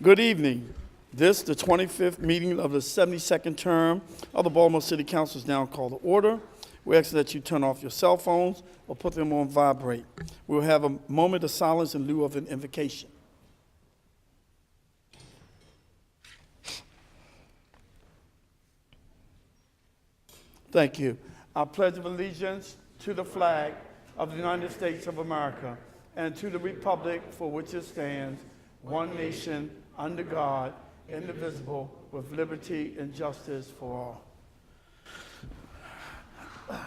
Good evening. This, the 25th meeting of the 72nd term of the Baltimore City Council is now called to order. We ask that you turn off your cell phones or put them on vibrate. We'll have a moment of silence in lieu of an invocation. Thank you. I pledge of allegiance to the flag of the United States of America and to the republic for which it stands, one nation, under God, indivisible, with liberty and justice for all.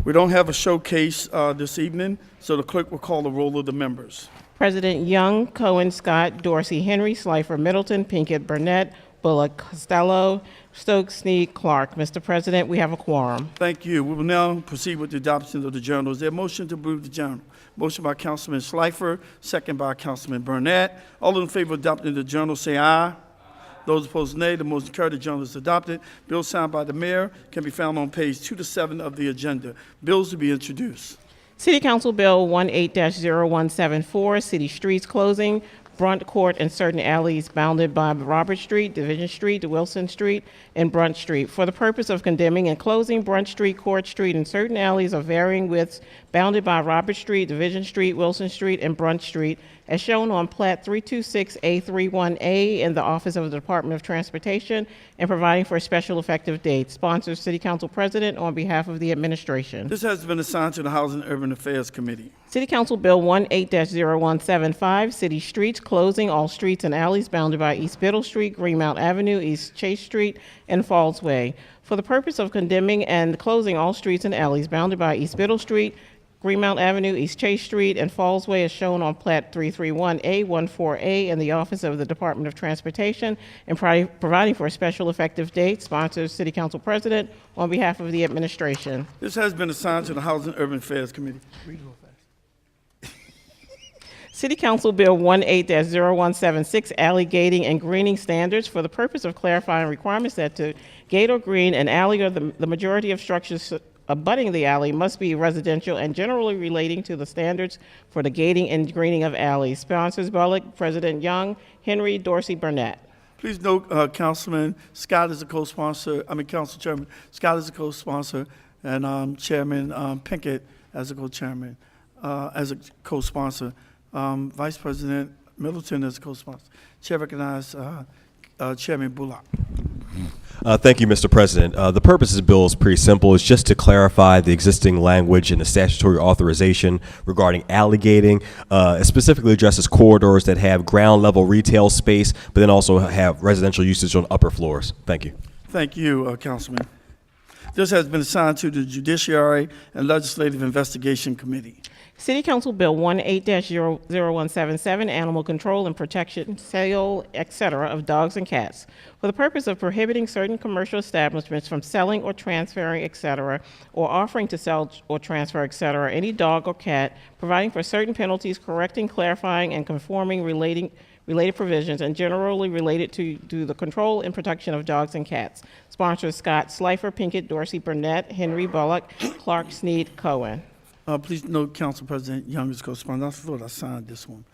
We don't have a showcase this evening, so the clerk will call the roll of the members. President Young, Cohen, Scott, Dorsey, Henry, Slifer, Middleton, Pinkett, Burnett, Bullock, Costello, Stokes, Snead, Clark. Mr. President, we have a quorum. Thank you. We will now proceed with the adoption of the journal. Is there a motion to approve the journal? Motion by Councilman Slifer, second by Councilman Burnett. All in favor of adopting the journal say aye. Those opposed, nay. The motion carried. The journal is adopted. Bill signed by the mayor can be found on page 2 to 7 of the agenda. Bills to be introduced. City Council Bill 18-0174, City Streets Closing, Brunt Court and certain alleys bounded by Robert Street, Division Street, Wilson Street, and Brunt Street for the purpose of condemning and closing Brunt Street, Court Street, and certain alleys of varying widths bounded by Robert Street, Division Street, Wilson Street, and Brunt Street, as shown on Plat 326A31A in the Office of the Department of Transportation, and providing for a special effective date. Sponsors, City Council President, on behalf of the administration. This has been assigned to the Housing and Urban Affairs Committee. City Council Bill 18-0175, City Streets Closing all streets and alleys bounded by East Biddle Street, Greenmount Avenue, East Chase Street, and Falls Way for the purpose of condemning and closing all streets and alleys bounded by East Biddle Street, Greenmount Avenue, East Chase Street, and Falls Way as shown on Plat 331A14A in the Office of the Department of Transportation, and providing for a special effective date. Sponsors, City Council President, on behalf of the administration. This has been assigned to the Housing and Urban Affairs Committee. City Council Bill 18-0176, alley gating and greening standards for the purpose of clarifying requirements that to gate or green an alley or the majority of structures abutting the alley must be residential and generally relating to the standards for the gating and greening of alleys. Sponsors, Bullock, President Young, Henry, Dorsey, Burnett. Please note, Councilman Scott is a co-sponsor. Council Chairman Scott is a co-sponsor, and Chairman Pinkett as a co-chairman, as a co-sponsor. Vice President Middleton as a co-sponsor. Chair recognizes Chairman Bullock. Thank you, Mr. President. The purpose of the bill is pretty simple. It's just to clarify the existing language in the statutory authorization regarding alley gating. It specifically addresses corridors that have ground level retail space, but then also have residential usage on upper floors. Thank you. Thank you, Councilman. This has been assigned to the Judiciary and Legislative Investigation Committee. City Council Bill 18-0177, Animal Control and Protection, Sale, etc. of dogs and cats, for the purpose of prohibiting certain commercial establishments from selling or transferring, etc., or offering to sell or transfer, etc., any dog or cat, providing for certain penalties, correcting, clarifying, and conforming related provisions, and generally related to the control and protection of dogs and cats. Sponsors, Scott, Slifer, Pinkett, Dorsey, Burnett, Henry, Bullock, Clark, Snead, Cohen. Please note, Council President Young is co-sponsor. I thought I signed this one.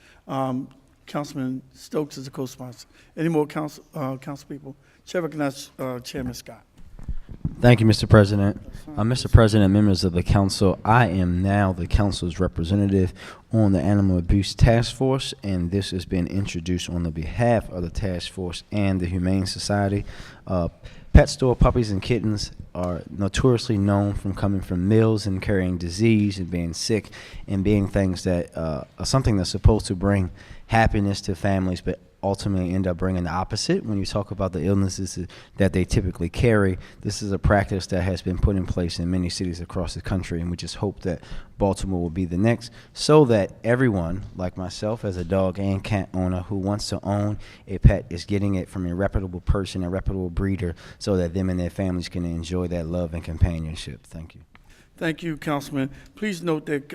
Councilman Stokes is a co-sponsor. Any more council people? Chair recognizes Chairman Scott. Thank you, Mr. President. Mr. President, members of the council, I am now the council's representative on the Animal Abuse Task Force, and this has been introduced on the behalf of the task force and the Humane Society. Pet store puppies and kittens are notoriously known from coming from mills and carrying disease and being sick and being things that are something that's supposed to bring happiness to families, but ultimately end up bringing the opposite. When you talk about the illnesses that they typically carry, this is a practice that has been put in place in many cities across the country, and we just hope that Baltimore will be the next, so that everyone, like myself as a dog and cat owner who wants to own a pet, is getting it from a reputable person, a reputable breeder, so that them and their families can enjoy that love and companionship. Thank you. Thank you, Councilman. Please note that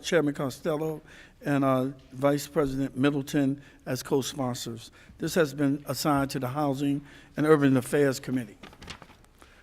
Chairman Costello and Vice President Middleton as co-sponsors. This has been assigned to the Housing and Urban Affairs Committee.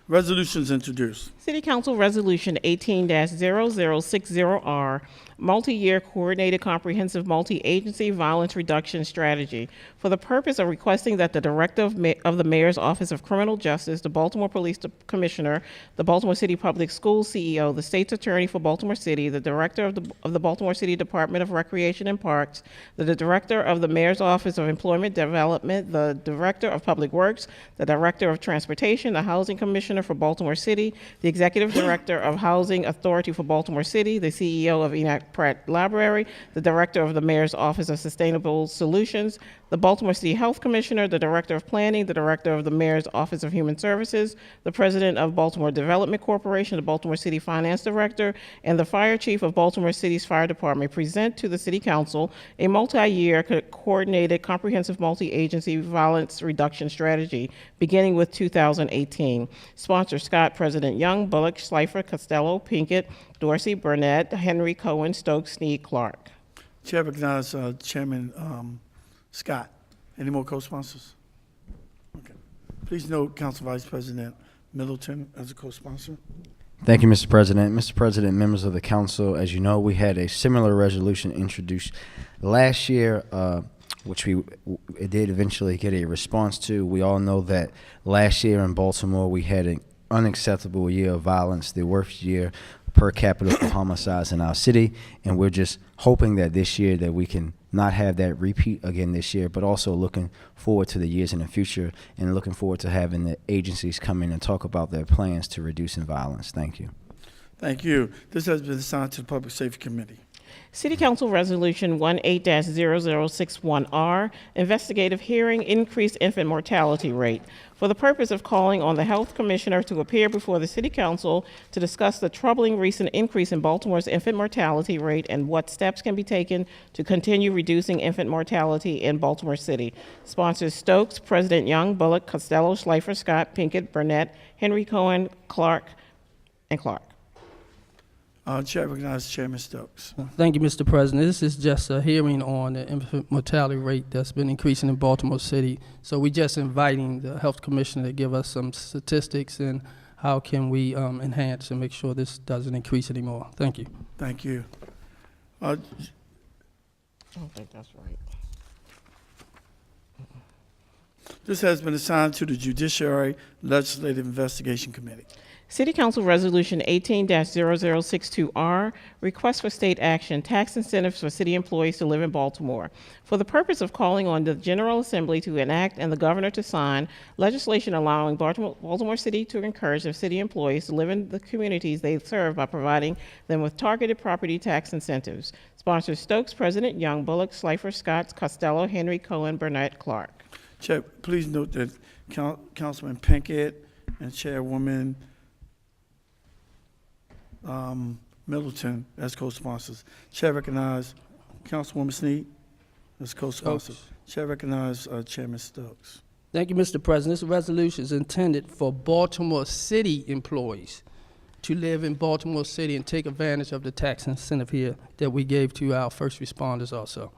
Resolutions introduced. City Council Resolution 18-0060R, Multi-Year Coordinated Comprehensive Multi-Agency Violence Reduction Strategy, for the purpose of requesting that the Director of the Mayor's Office of Criminal Justice, the Baltimore Police Commissioner, the Baltimore City Public Schools CEO, the State's Attorney for Baltimore City, the Director of the Baltimore City Department of Recreation and Parks, the Director of the Mayor's Office of Employment Development, the Director of Public Works, the Director of Transportation, the Housing Commissioner for Baltimore City, the Executive Director of Housing Authority for Baltimore City, the CEO of Enoch Pratt Library, the Director of the Mayor's Office of Sustainable Solutions, the Baltimore City Health Commissioner, the Director of Planning, the Director of the Mayor's Office of Human Services, the President of Baltimore Development Corporation, the Baltimore City Finance Director, and the Fire Chief of Baltimore City's Fire Department present to the City Council a multi-year coordinated comprehensive multi-agency violence reduction strategy beginning with 2018. Sponsor Scott, President Young, Bullock, Schleifer, Costello, Pinkett, Dorsey, Burnett, Henry, Cohen, Stokes, Snead, Clark. Chair recognizes Chairman Scott. Any more co-sponsors? Okay. Please note Council Vice President Middleton as a co-sponsor. Thank you, Mr. President. Mr. President, members of the council, as you know, we had a similar resolution introduced last year, which it did eventually get a response to. We all know that last year in Baltimore, we had an unacceptable year of violence, the worst year per capita for homicides in our city, and we're just hoping that this year that we can not have that repeat again this year, but also looking forward to the years in the future and looking forward to having the agencies come in and talk about their plans to reducing violence. Thank you. Thank you. This has been assigned to the Public Safety Committee. City Council Resolution 18-0061R, Investigative Hearing, Increased Infant Mortality Rate, for the purpose of calling on the Health Commissioner to appear before the City Council to discuss the troubling recent increase in Baltimore's infant mortality rate and what steps can be taken to continue reducing infant mortality in Baltimore City. Sponsors Stokes, President Young, Bullock, Costello, Schleifer, Scott, Pinkett, Burnett, Henry, Cohen, Clark, and Clark. Chair recognizes Chairman Stokes. Thank you, Mr. President. This is just a hearing on the infant mortality rate that's been increasing in Baltimore City. So we're just inviting the Health Commissioner to give us some statistics and how can we enhance and make sure this doesn't increase anymore. Thank you. Thank you. I don't think that's right. This has been assigned to the Judiciary Legislative Investigation Committee. City Council Resolution 18-0062R, Request for State Action, Tax Incentives for City Employees to Live in Baltimore, for the purpose of calling on the General Assembly to enact and the Governor to sign legislation allowing Baltimore City to encourage their city employees to live in the communities they serve by providing them with targeted property tax incentives. Sponsors Stokes, President Young, Bullock, Schleifer, Scott, Costello, Henry, Cohen, Burnett, Clark. Chair, please note that Councilman Pinkett and Chairwoman Middleton as co-sponsors. Chair recognizes Councilwoman Snead as co-sponsor. Chair recognizes Chairman Stokes. Thank you, Mr. President. This resolution is intended for Baltimore City employees to live in Baltimore City and take advantage of the tax incentive here that we gave to our first responders also.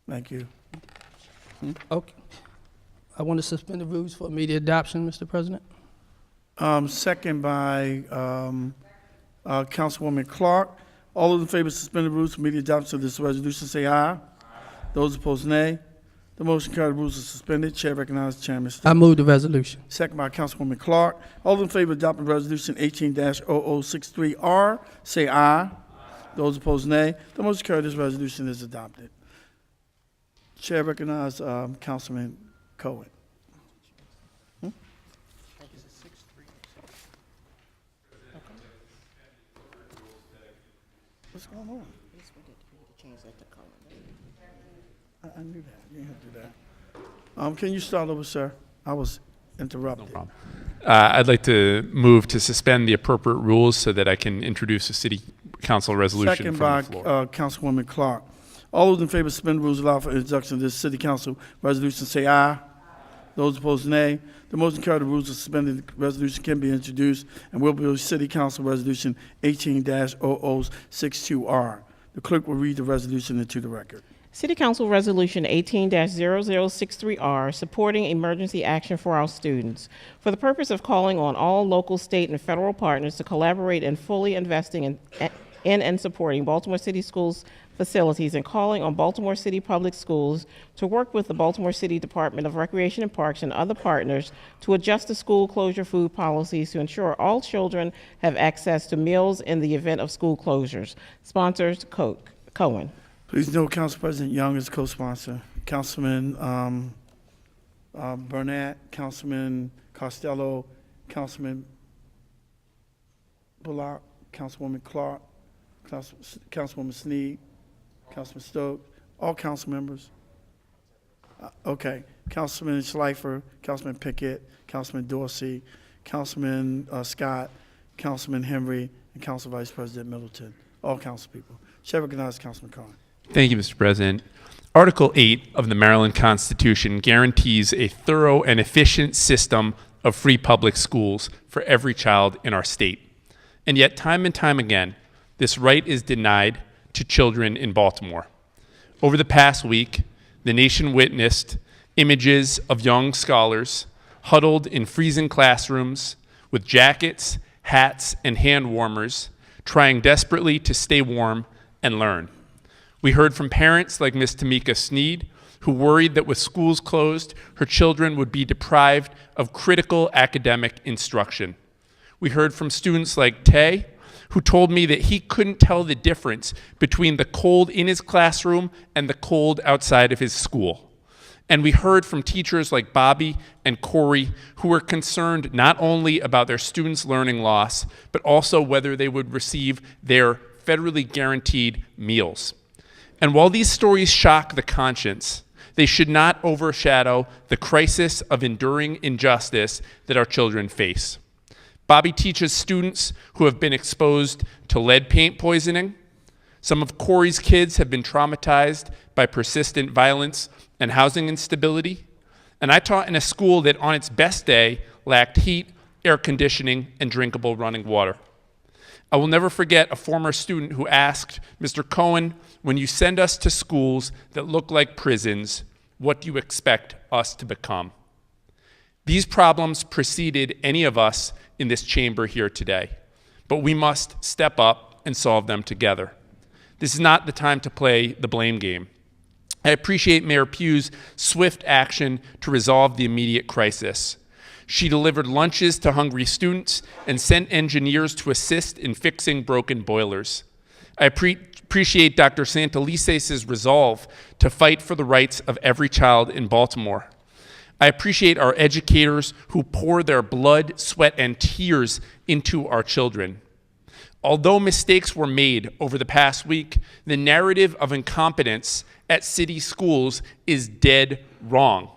Thank you. Okay. I want to suspend the rules for immediate adoption, Mr. President. Second by Councilwoman Clark. All those in favor of suspending the rules for immediate adoption of this resolution say aye. Those opposed, nay. The motion carried. The rules are suspended. Chair recognizes Chairman Stokes. I move the resolution. Second by Councilwoman Clark. All those in favor of adopting resolution 18-0063R say aye. Those opposed, nay. The motion carried. This resolution is adopted. Chair recognizes Councilman Cohen. What's going on? I knew that. You didn't have to do that. Can you start over, sir? I was interrupted. No problem. I'd like to move to suspend the appropriate rules so that I can introduce a city council resolution Second from by the floor. Councilwoman Clark. All those in favor of suspending rules allow for introduction of this city council resolution say aye. Those opposed, nay. The motion carried. The rules of suspended resolution can be introduced and will be City Council Resolution 18-0062R. The clerk will read the resolution into the record. City Council Resolution 18-0063R, supporting emergency action for our students, for the purpose of calling on all local, state, and federal partners to collaborate in fully investing in and supporting Baltimore City Schools facilities, and calling on Baltimore City Public Schools to work with the Baltimore City Department of Recreation and Parks and other partners to adjust the school closure food policies to ensure all children have access to meals in the event of school closures. Sponsors, Cohen. Please note Council President Young is co-sponsor. Councilman Burnett, Councilman Costello, Councilman Bullock, Councilwoman Clark, Councilwoman Sneed, Councilman Stokes, all council members. Okay, Councilman Schleifer, Councilman Pickett, Councilman Dorsey, Councilman Scott, Councilman Henry, and Council Vice President Middleton, all council people. Chair recognizes Councilman Carn. Thank you, Mr. President. Article 8 of the Maryland Constitution guarantees a thorough and efficient system of free public schools for every child in our state. And yet, time and time again, this right is denied to children in Baltimore. Over the past week, the nation witnessed images of young scholars huddled in freezing classrooms with jackets, hats, and hand warmers, trying desperately to stay warm and learn. We heard from parents like Ms. Tamika Sneed, who worried that with schools closed, her children would be deprived of critical academic instruction. We heard from students like Tay, who told me that he couldn't tell the difference between the cold in his classroom and the cold outside of his school. And we heard from teachers like Bobby and Corey, who were concerned not only about their students' learning loss, but also whether they would receive their federally guaranteed meals. And while these stories shock the conscience, they should not overshadow the crisis of enduring injustice that our children face. Bobby teaches students who have been exposed to lead paint poisoning. Some of Corey's kids have been traumatized by persistent violence and housing instability. And I taught in a school that on its best day lacked heat, air conditioning, and drinkable running water. I will never forget a former student who asked, Mr. Cohen, when you send us to schools that look like prisons, what do you expect us to become? These problems preceded any of us in this chamber here today, but we must step up and solve them together. This is not the time to play the blame game. I appreciate Mayor Pugh's swift action to resolve the immediate crisis. She delivered lunches to hungry students and sent engineers to assist in fixing broken boilers. I appreciate Dr. Santelises' resolve to fight for the rights of every child in Baltimore. I appreciate our educators who pour their blood, sweat, and tears into our children. Although mistakes were made over the past week, the narrative of incompetence at city schools is dead wrong.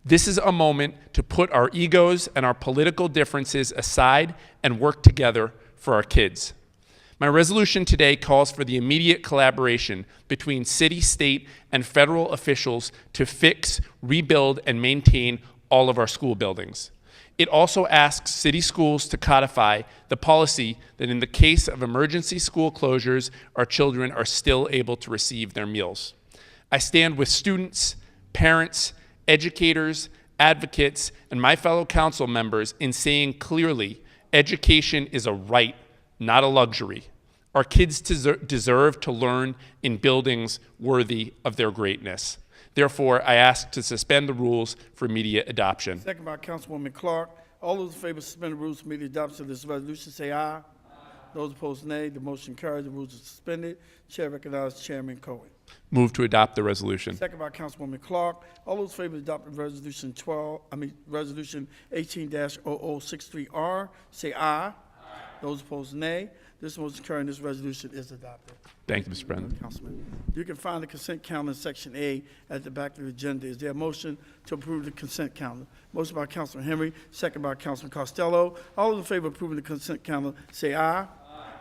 This is a moment to put our egos and our political differences aside and work together for our kids. My resolution today calls for the immediate collaboration between city, state, and federal officials to fix, rebuild, and maintain all of our school buildings. It also asks city schools to codify the policy that in the case of emergency school closures, our children are still able to receive their meals. I stand with students, parents, educators, advocates, and my fellow council members in saying clearly, education is a right, not a luxury. Our kids deserve to learn in buildings worthy of their greatness. Therefore, I ask to suspend the rules for immediate adoption. Second by Councilwoman Clark. All those in favor of suspending the rules for immediate adoption of this resolution say aye. Those opposed, nay. The motion carries. The rules are suspended. Chair recognizes Chairman Cohen. Move to adopt the resolution. Second by Councilwoman Clark. All those in favor of adopting resolution 18-0063R say aye. Those opposed, nay. This motion carrying, this resolution is adopted. Thank you, Mr. President. Councilman, you can find the consent calendar in Section A at the back of the agenda. Is there a motion to approve the consent calendar? Motion by Councilman Henry, second by Councilman Costello. All those in favor of approving the consent calendar say aye.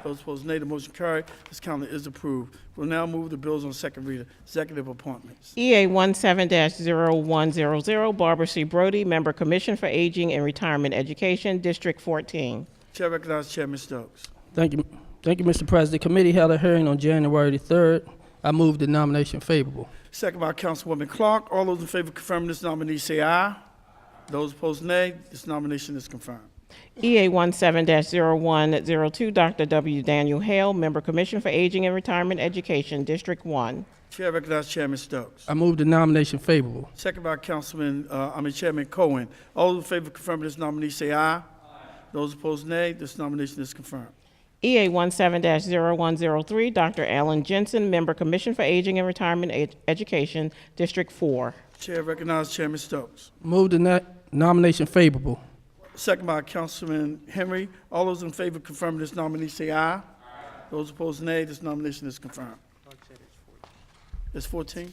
Those opposed, nay. The motion carried. This calendar is approved. We'll now move the bills on second reader. Executive appointments. EA 17-0100, Barbara C. Brody, Member Commission for Aging and Retirement Education, District 14. Chair recognizes Chairman Stokes. Thank you, Mr. President. The committee held a hearing on January the 3rd. I move the nomination favorable. second by Councilwoman Clark. All those in favor of confirming this nominee say aye. Those opposed, nay. This nomination is confirmed. EA 17-0102, Dr. W. Daniel Hale, Member Commission for Aging and Retirement Education, District 1. Chair recognizes Chairman Stokes. I move the nomination favorable. Second by Chairman Cohen. All those in favor of confirming this nominee say aye. Those opposed, nay. This nomination is confirmed. EA 17-0103, Dr. Alan Jensen, Member Commission for Aging and Retirement Education, District 4. Chair recognizes Chairman Stokes. Move the nomination favorable. Second by Councilman Henry. All those in favor of confirming this nominee say aye. Those opposed, nay. This nomination is confirmed. It's 14?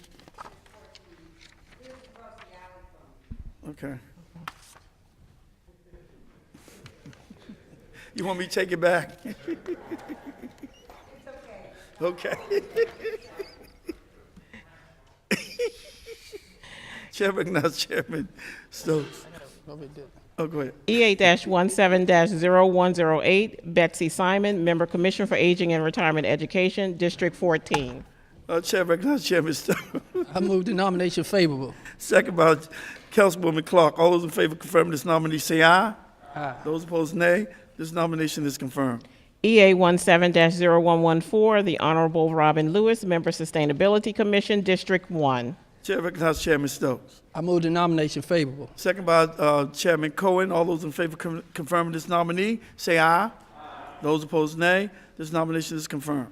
Okay. You want me to take it back? Okay. Chair recognizes Chairman Stokes. Oh, go ahead. EA-17-0108, Betsy Simon, Member Commission for Aging and Retirement Education, District 14. Chair recognizes Chairman Stokes. I move the nomination favorable. Second by Councilwoman Clark. All those in favor of confirming this nominee say aye. Aye. Those opposed, nay. This nomination is confirmed. EA 17-0114, the Honorable Robin Lewis, Member Sustainability Commission, District 1. Chair recognizes Chairman Stokes. I move the nomination favorable. Second by Chairman Cohen. All those in favor of confirming this nominee say aye. Those opposed, nay. This nomination is confirmed.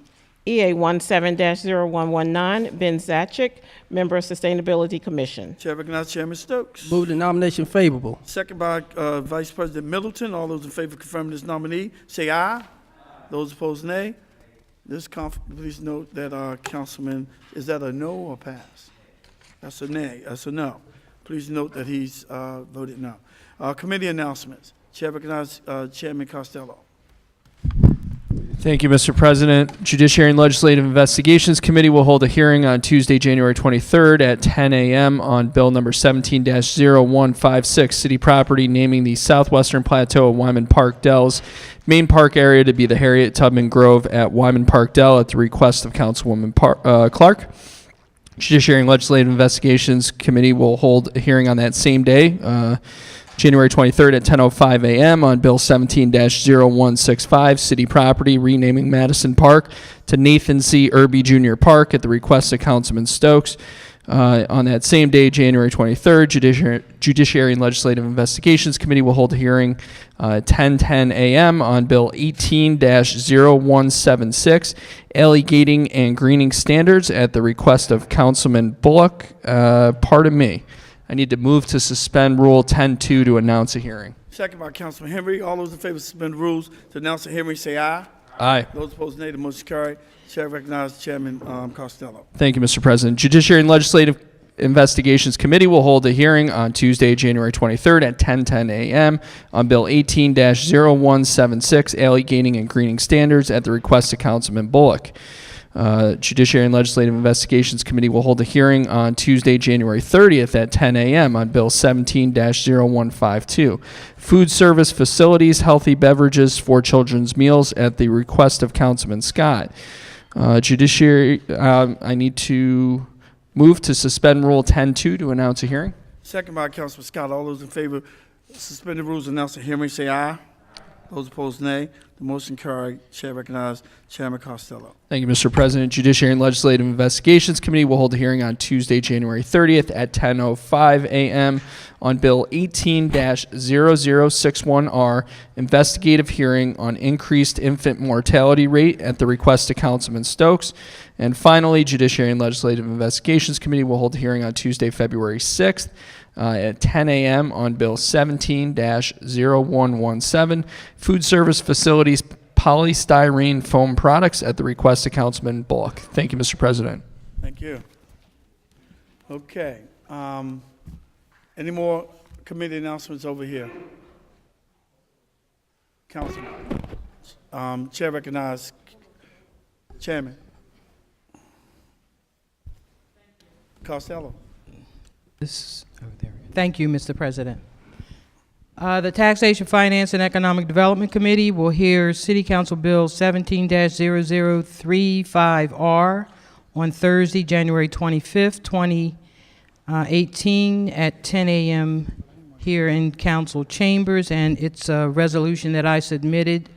EA 17-0119, Ben Zachik, Member Sustainability Commission. Chair recognizes Chairman Stokes. Move the nomination favorable. Second by Vice President Middleton. All those in favor of confirming this nominee say aye. Those opposed, nay. Please note that Councilman, is that a no or pass? That's a nay. That's a no. Please note that he's voted no. Committee announcements. Chair recognizes Chairman Costello. Thank you, Mr. President. Judiciary and Legislative Investigations Committee will hold a hearing on Tuesday, January 23rd at 10 a.m. on Bill number 17-0156, city property naming the southwestern plateau of Wyman Park Dell's main park area to be the Harriet Tubman Grove at Wyman Park Dell at the request of Councilwoman Clark. Judiciary and Legislative Investigations Committee will hold a hearing on that same day, January 23rd at 10:05 a.m. on Bill 17-0165, city property renaming Madison Park to Nathan C. Irby Jr. Park at the request of Councilman Stokes. On that same day, January 23rd, Judiciary and Legislative Investigations Committee will hold a hearing at 10:10 a.m. on Bill 18-0176, alley gating and greening standards at the request of Councilman Bullock. Pardon me. I need to move to suspend Rule 10-2 to announce a hearing. Second by Councilman Henry. All those in favor of suspend rules to announce the hearing say aye. Aye. Those opposed, nay. The motion is carried. Chair recognizes Chairman Costello. Thank you, Mr. President. Judiciary and Legislative Investigations Committee will hold a hearing on Tuesday, January 23rd at 10:10 a.m. on Bill 18-0176, alley gating and greening standards at the request of Councilman Bullock. Judiciary and Legislative Investigations Committee will hold a hearing on Tuesday, January 30th at 10 a.m. on Bill 17-0152, food service facilities, healthy beverages for children's meals at the request of Councilman Scott. Judiciary, I need to move to suspend Rule 10-2 to announce a hearing. Second by Councilman Scott. All those in favor of suspending rules to announce the hearing say aye. Those opposed, nay. The motion carried. Chair recognizes Chairman Costello. Thank you, Mr. President. Judiciary and Legislative Investigations Committee will hold a hearing on Tuesday, January 30th at 10:05 a.m. on Bill 18-0061R, investigative hearing on increased infant mortality rate at the request of Councilman Stokes. And finally, Judiciary and Legislative Investigations Committee will hold a hearing on Tuesday, February 6th at 10 a.m. on Bill 17-0117, food service facilities polystyrene foam products at the request of Councilman Bullock. Thank you, Mr. President. Thank you. Okay. Any more committee announcements over here? Councilman. Chair recognizes Chairman Costello. Thank you, Mr. President. The Taxation, Finance, and Economic Development Committee will hear City Council Bill 17-0035R on Thursday, January 25th, 2018, at 10 a.m. here in council chambers, and it's a resolution that I submitted.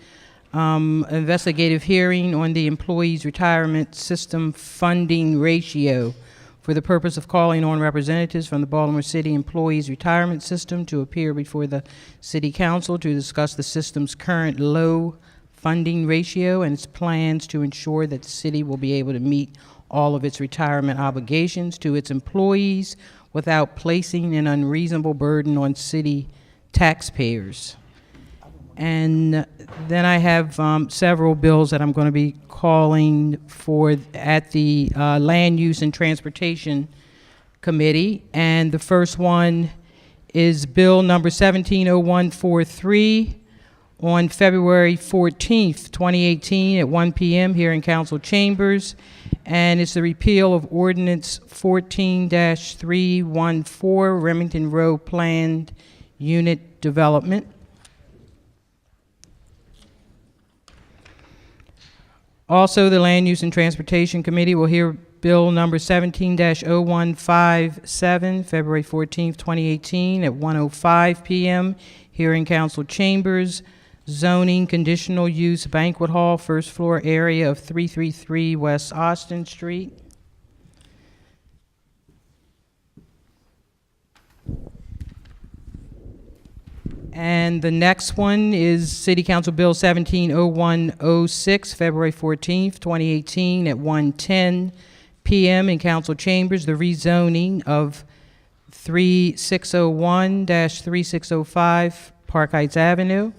Investigative hearing on the employees' retirement system funding ratio for the purpose of calling on representatives from the Baltimore City Employees Retirement System to appear before the City Council to discuss the system's current low funding ratio and its plans to ensure that the city will be able to meet all of its retirement obligations to its employees without placing an unreasonable burden on city taxpayers. And then I have several bills that I'm going to be calling for at the Land Use and Transportation Committee. And the first one is Bill number 170143 on February 14th, 2018 at 1 p.m. here in council chambers. And it's the repeal of Ordinance 14-314, Remington Road Planned Unit Development. Also, the Land Use and Transportation Committee will hear Bill number 17-0157, February 14th, 2018 at 1:05 p.m. here in council chambers. Zoning conditional use banquet hall, first floor area of 333 West Austin Street. And the next one is City Council Bill 170106, February 14th, 2018 at 1:10 p.m. in council chambers, the rezoning of 3601-3605 Park Heights Avenue.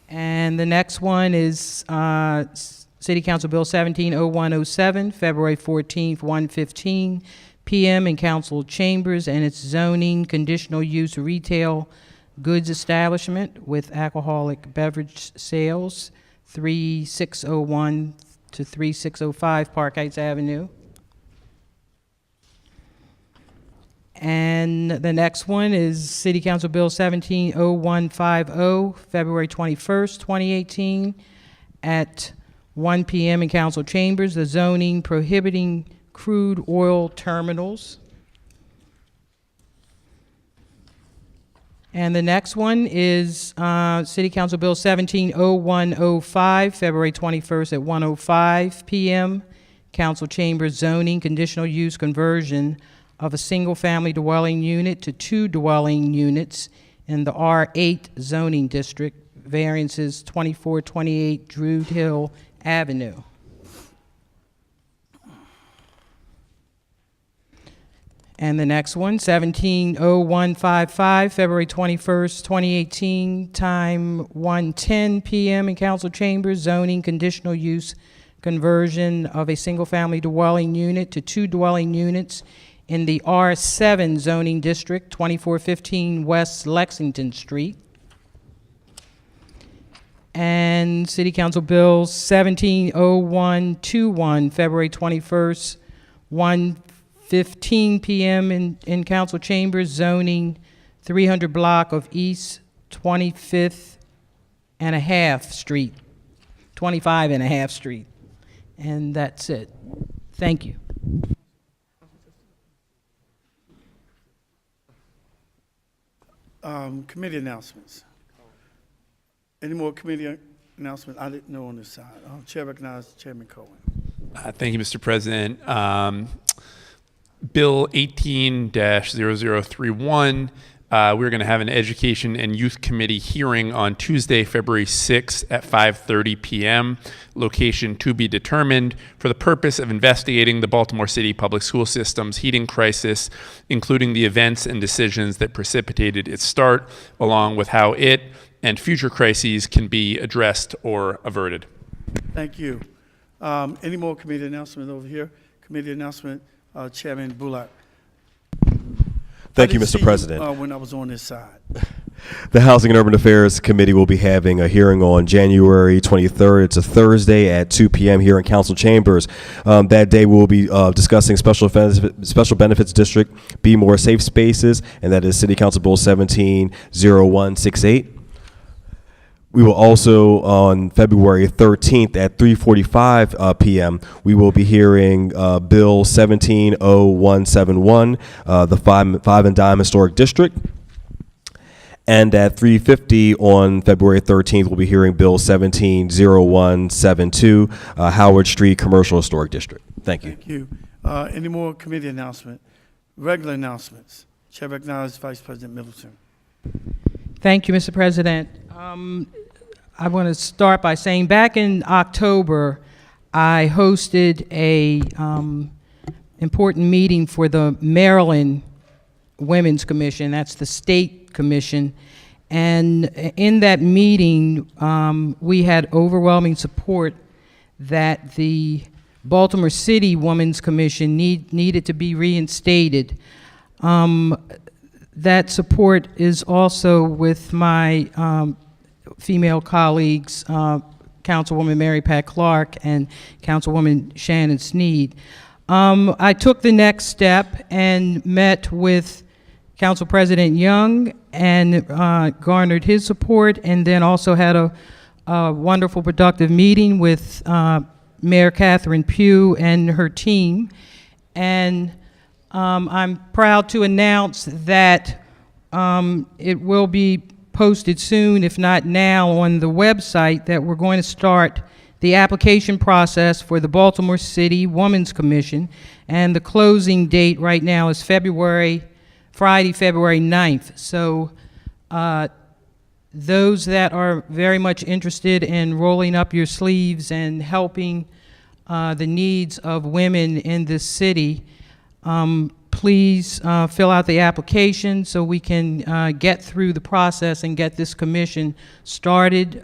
And the next one is City Council Bill 170107, February 14th, 1:15 p.m. in council chambers, and its zoning conditional use retail goods establishment with alcoholic beverage sales, 3601 to 3605 Park Heights Avenue. And the next one is City Council Bill 170150, February 21st, 2018, at 1 p.m. in council chambers, the zoning prohibiting crude oil terminals. And the next one is City Council Bill 170105, February 21st at 1:05 p.m. Council Chambers zoning conditional use conversion of a single-family dwelling unit to 2 dwelling units in the R8 zoning district, variances 2428 Druid Hill Avenue. And the next one, 170155, February 21st, 2018, time 1:10 p.m. in council chambers, zoning conditional use conversion of a single-family dwelling unit to 2 dwelling units in the R7 zoning district, 2415 West Lexington Street. And City Council Bill 170121, February 21st, 1:15 p.m. in council chambers, zoning 300 block of East 25th and a half Street, 25 and a half Street. And that's it. Thank you. Committee announcements. Any more committee announcements? I didn't know on this side. Chair recognizes Chairman Cohen. Thank you, Mr. President. Bill 18-0031, we're going to have an Education and Youth Committee hearing on Tuesday, February 6th at 5:30 p.m. Location to be determined, for the purpose of investigating the Baltimore City Public School System's heating crisis, including the events and decisions that precipitated its start, along with how it and future crises can be addressed or averted. Thank you. Any more committee announcement over here? Committee announcement, Chairman Bullock. Thank you, I didn't Mr. see President. when I was on this side. The Housing and Urban Affairs Committee will be having a hearing on January 23rd. It's a Thursday at 2 p.m. here in council chambers. That day we'll be discussing Special Benefits District Be More Safe Spaces, and that is City Council Bill 170168. We will also, on February 13th at 3:45 p.m., we will be hearing Bill 170171, the Five and Dime Historic District. And at 3:50 on February 13th, we'll be hearing Bill 170172, Howard Street Commercial Historic District. Thank you. Thank you. Any more committee announcement? Regular announcements. Chair recognizes Vice President Middleton. Thank you, Mr. President. I want to start by saying back in October, I hosted a important meeting for the Maryland Women's Commission. That's the state commission. And in that meeting, we had overwhelming support that the Baltimore City Women's Commission needed to be reinstated. That support is also with my female colleagues, Councilwoman Mary Pat Clark and Councilwoman Shannon Sneed. I took the next step and met with Council President Young and garnered his support, and then also had a wonderful, productive meeting with Mayor Catherine Pugh and her team. And I'm proud to announce that it will be posted soon, if not now, on the website, that we're going to start the application process for the Baltimore City Women's Commission. And the closing date right now is Friday, February 9th. So those that are very much interested in rolling up your sleeves and helping the needs of women in this city, please fill out the application so we can get through the process and get this commission started.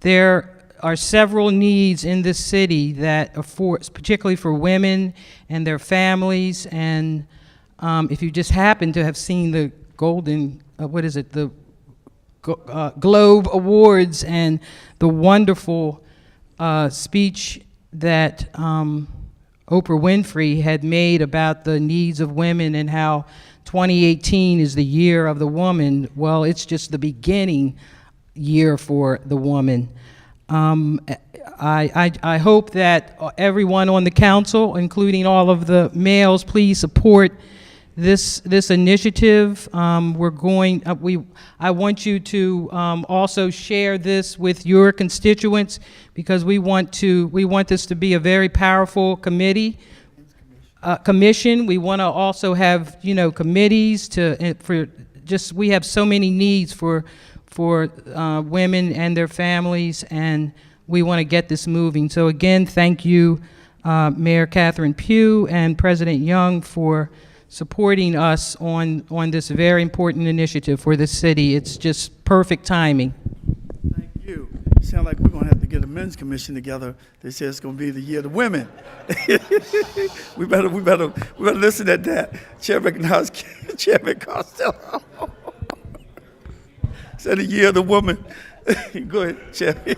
There are several needs in this city that afford, particularly for women and their families. And if you just happen to have seen the Golden, the Globe Awards and the wonderful speech that Oprah Winfrey had made about the needs of women and how 2018 is the year of the woman. Well, it's just the beginning year for the woman. I hope that everyone on the council, including all of the males, please support this initiative. I want you to also share this with your constituents, because we want this to be a very powerful commission. We want to also have committees we have so many needs for women and their families, and we want to get this moving. So again, thank you, Mayor Catherine Pugh and President Young, for supporting us on this very important initiative for the city. It's just perfect timing. Thank you. Sound like we're going to have to get a men's commission together. They say it's going to be the year of the women. we better listen at that. Chair recognizes Chairman Costello. Said the year of the woman. Go ahead, Chairman.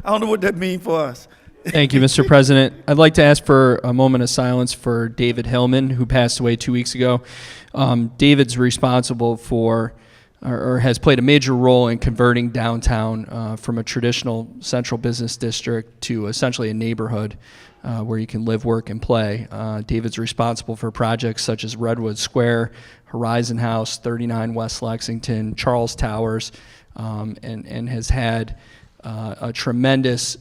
I don't know what that means for us. Thank you, Mr. President. I'd like to ask for a moment of silence for David Hillman, who passed away 2 weeks ago. David's responsible for, or has played a major role in converting downtown from a traditional central business district to essentially a neighborhood where you can live, work, and play. David's responsible for projects such as Redwood Square, Horizon House, 39 West Lexington, Charles Towers, and has had a tremendous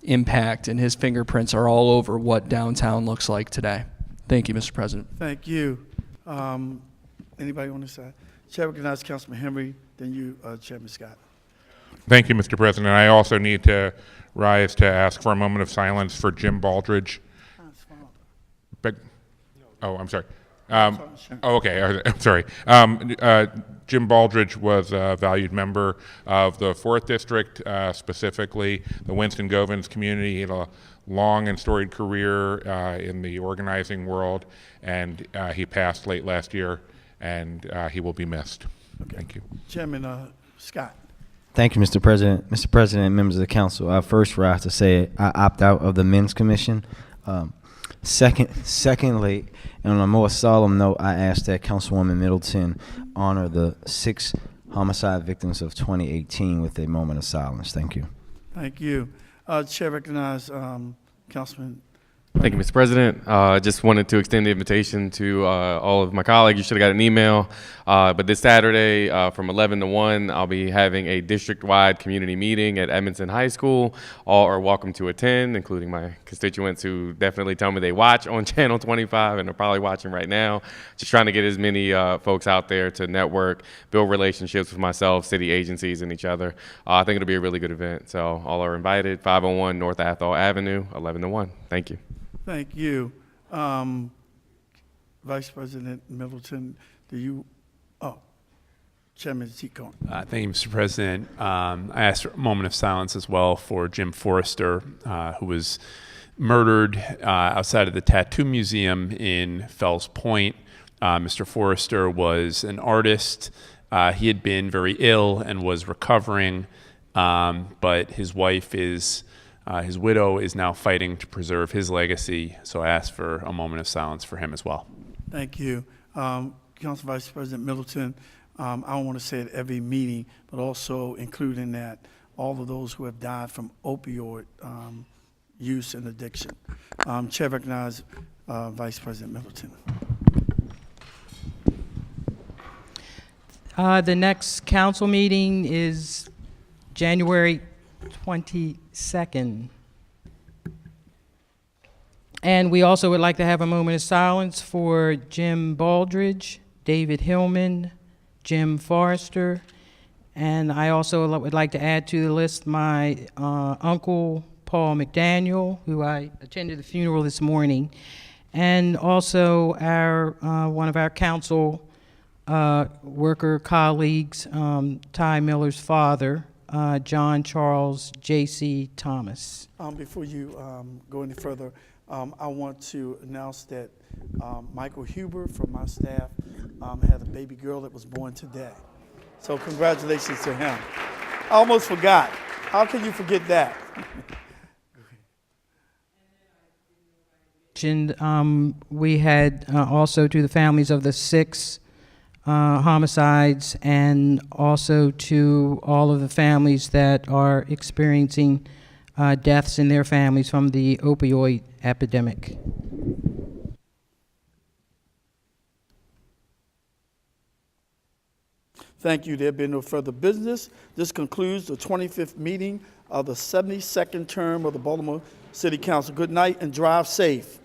impact, and his fingerprints are all over what downtown looks like today. Thank you, Mr. President. Thank you. Anybody on this side? Chair recognizes Councilman Henry, then you, Chairman Scott. Thank you, Mr. President. I also need to rise to ask for a moment of silence for Jim Baldridge. I'm sorry. Okay. I'm sorry. Jim Baldridge was a valued member of the 4th District, specifically the Winston Govans community. He had a long and storied career in the organizing world, and he passed late last year, and he will be missed. Okay. Thank you. Chairman Scott. Thank you, Mr. President. Mr. President, members of the council, first, I have to say I opt out of the Men's Commission. Secondly, and on a more solemn note, I ask that Councilwoman Middleton honor the homicide victims of 2018 with a moment of silence. Thank you. Thank you. Chair recognizes Councilman. Thank you, Mr. President. Just wanted to extend the invitation to all of my colleagues. You should have got an email. But this Saturday from 11 to 1, I'll be having a district-wide community meeting at Edmondson High School. All are welcome to attend, including my constituents who definitely tell me they watch on Channel 25 and are probably watching right now. Just trying to get as many folks out there to network, build relationships with myself, city agencies, and each other. I think it'll be a really good event. So all are invited, 501 North Athol Avenue, 11 to 1. Thank you. Thank you. Vice President Middleton, Chairman Seacon. Thank you, Mr. President. I asked for a moment of silence as well for Jim Forrester, who was murdered outside of the Tattoo Museum in Fells Point. Mr. Forrester was an artist. He had been very ill and was recovering, but his wife is... his widow is now fighting to preserve his legacy, so I ask for a moment of silence for him as well. Thank you. Council Vice President Middleton, I don't want to say at every meeting, but also including that all of those who have died from opioid use and addiction. Chair recognizes Vice President Middleton. The next council meeting is January 22nd. And we also would like to have a moment of silence for Jim Baldridge, David Hillman, Jim Forrester, and I also would like to add to the list my uncle, Paul McDaniel, who I attended the funeral this morning, and also our one of our council worker colleagues, Ty Miller's father, John Charles J.C. Thomas. Before you go any further, I want to announce that Michael Huber from my staff had a baby girl that was born today. So congratulations to him. I almost forgot. How can you forget that? And we had also to the families of the 6 homicides, and also to all of the families that are experiencing deaths in their families from the opioid epidemic. Thank you. There being no further business, this concludes the 25th meeting of the 72nd term of the Baltimore City Council. Good night and drive safe.